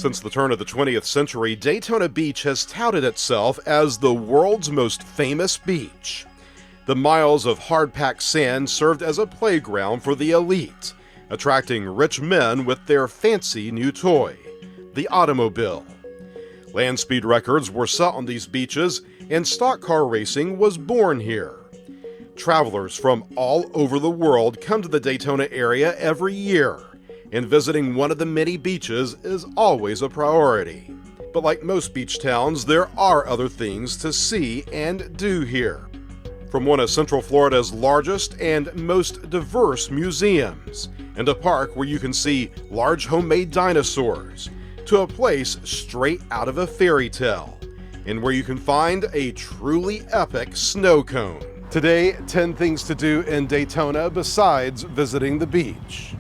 Since the turn of the 20th century, Daytona Beach has touted itself as the world's most famous beach. The miles of hard-packed sand served as a playground for the elite, attracting rich men with their fancy new toy, the automobile. Land speed records were set on these beaches, and stock car racing was born here. Travelers from all over the world come to the Daytona area every year, and visiting one of the many beaches is always a priority. But like most beach towns, there are other things to see and do here. From one of Central Florida's largest and most diverse museums, and a park where you can see large homemade dinosaurs, to a place straight out of a fairy tale, and where you can find a truly epic snow cone. Today, 10 things to do in Daytona besides visiting the beach.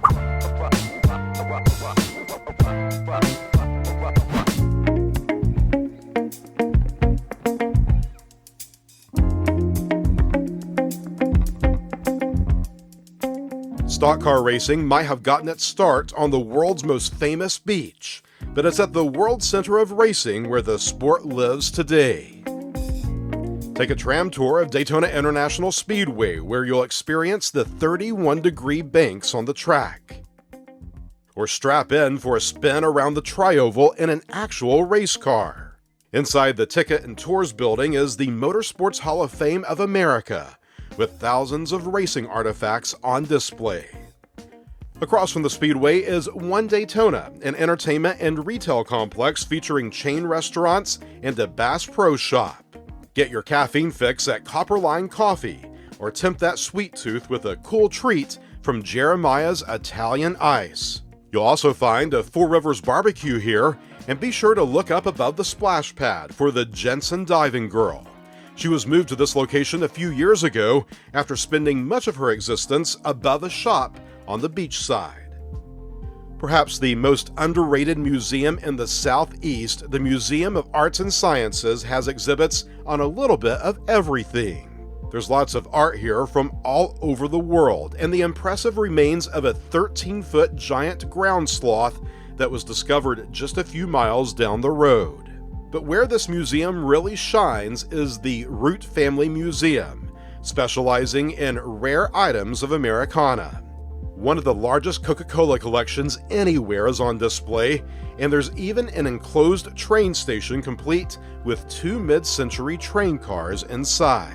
Stock car racing might have gotten its start on the world's most famous beach, but it's at the world center of racing where the sport lives today. Take a tram tour of Daytona International Speedway, where you'll experience the 31-degree banks on the track. Or strap in for a spin around the tri-oval in an actual race car. Inside the Ticket and Tours building is the Motorsports Hall of Fame of America, with thousands of racing artifacts on display. Across from the Speedway is One Daytona, an entertainment and retail complex featuring chain restaurants and a Bass Pro Shop. Get your caffeine fix at Copperline Coffee, or tempt that sweet tooth with a cool treat from Jeremiah's Italian Ice. You'll also find a Four Rivers barbecue here, and be sure to look up above the splash pad for the Jensen Diving Girl. She was moved to this location a few years ago after spending much of her existence above a shop on the beach side. Perhaps the most underrated museum in the Southeast, the Museum of Arts and Sciences has exhibits on a little bit of everything. There's lots of art here from all over the world, and the impressive remains of a 13-foot giant ground sloth that was discovered just a few miles down the road. But where this museum really shines is the Root Family Museum, specializing in rare items of Americana. One of the largest Coca-Cola collections anywhere is on display, and there's even an enclosed train station complete with 2 mid-century train cars inside.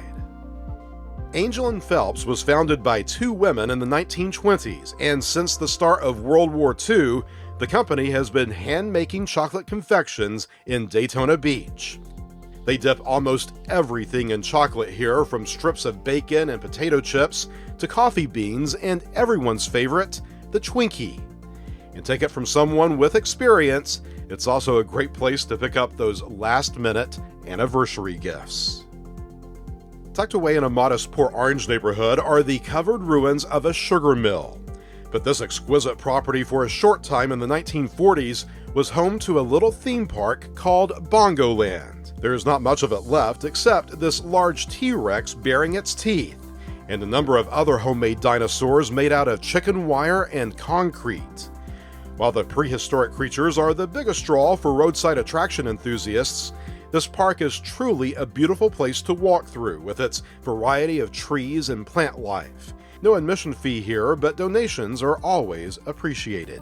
Angel and Phelps was founded by 2 women in the 1920s, and since the start of World War II, the company has been hand-making chocolate confections in Daytona Beach. They dip almost everything in chocolate here, from strips of bacon and potato chips to coffee beans and everyone's favorite, the Twinkie. And take it from someone with experience, it's also a great place to pick up those last-minute anniversary gifts. Tucked away in a modest Port Orange neighborhood are the covered ruins of a sugar mill. But this exquisite property for a short time in the 1940s was home to a little theme park called Bongo Land. There's not much of it left except this large T-Rex bearing its teeth, and a number of other homemade dinosaurs made out of chicken wire and concrete. While the prehistoric creatures are the biggest draw for roadside attraction enthusiasts, this park is truly a beautiful place to walk through with its variety of trees and plant life. No admission fee here, but donations are always appreciated.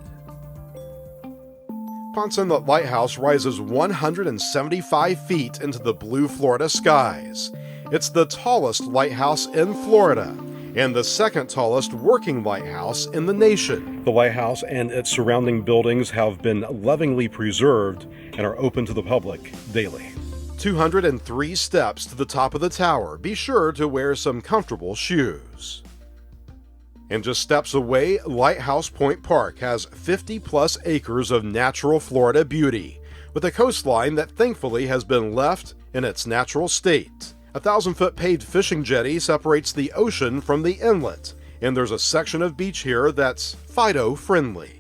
Ponce Inlet Lighthouse rises 175 feet into the blue Florida skies. It's the tallest lighthouse in Florida, and the second tallest working lighthouse in the nation. The lighthouse and its surrounding buildings have been lovingly preserved and are open to the public daily. 203 steps to the top of the tower. Be sure to wear some comfortable shoes. And just steps away, Lighthouse Point Park has 50-plus acres of natural Florida beauty, with a coastline that thankfully has been left in its natural state. A 1,000-foot paved fishing jetty separates the ocean from the inlet, and there's a section of beach here that's Fido-friendly.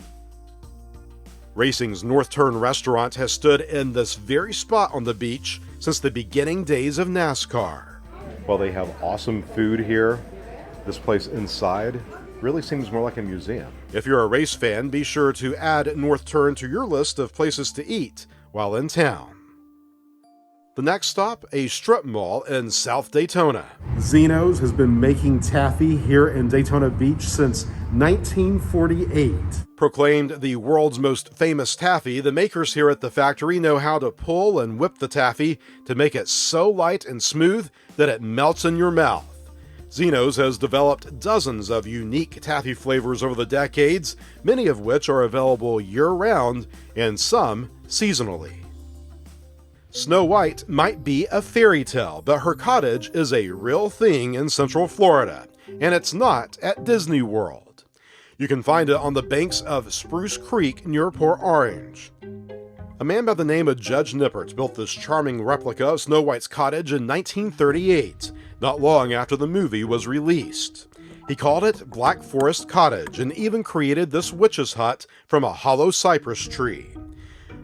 Racing's North Turn restaurant has stood in this very spot on the beach since the beginning days of NASCAR. Well, they have awesome food here. This place inside Really seems more like a museum. If you're a race fan, be sure to add North Turn to your list of places to eat while in town. The next stop, a strip mall in South Daytona. Zeno's has been making taffy here in Daytona Beach since 1948. Proclaimed the world's most famous taffy, the makers here at the factory know how to pull and whip the taffy to make it so light and smooth that it melts in your mouth. Zeno's has developed dozens of unique taffy flavors over the decades, many of which are available year-round and some seasonally. Snow White might be a fairy tale, but her cottage is a real thing in Central Florida, and it's not at Disney World. You can find it on the banks of Spruce Creek near Port Orange. A man by the name of Judge Nippert built this charming replica of Snow White's cottage in 1938, not long after the movie was released. He called it Black Forest Cottage and even created this witch's hut from a hollow cypress tree.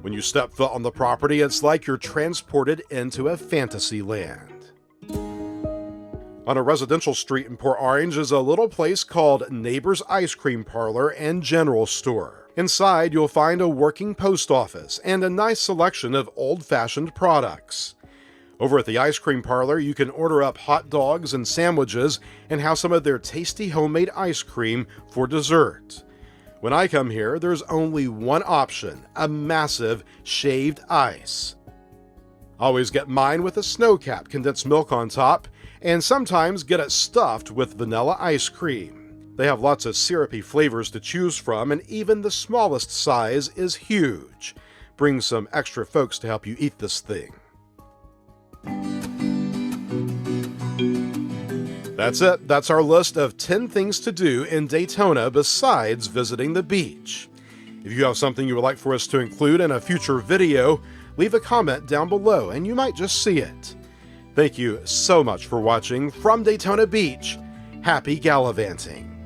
When you step foot on the property, it's like you're transported into a fantasy land. On a residential street in Port Orange is a little place called Neighbor's Ice Cream Parlor and General Store. Inside, you'll find a working post office and a nice selection of old-fashioned products. Over at the ice cream parlor, you can order up hot dogs and sandwiches and have some of their tasty homemade ice cream for dessert. When I come here, there's only one option, a massive shaved ice. Always get mine with a snow-capped condensed milk on top, and sometimes get it stuffed with vanilla ice cream. They have lots of syrupy flavors to choose from, and even the smallest size is huge. Bring some extra folks to help you eat this thing. That's it. That's our list of 10 things to do in Daytona besides visiting the beach. If you have something you would like for us to include in a future video, leave a comment down below and you might just see it. Thank you so much for watching from Daytona Beach. Happy gallivanting!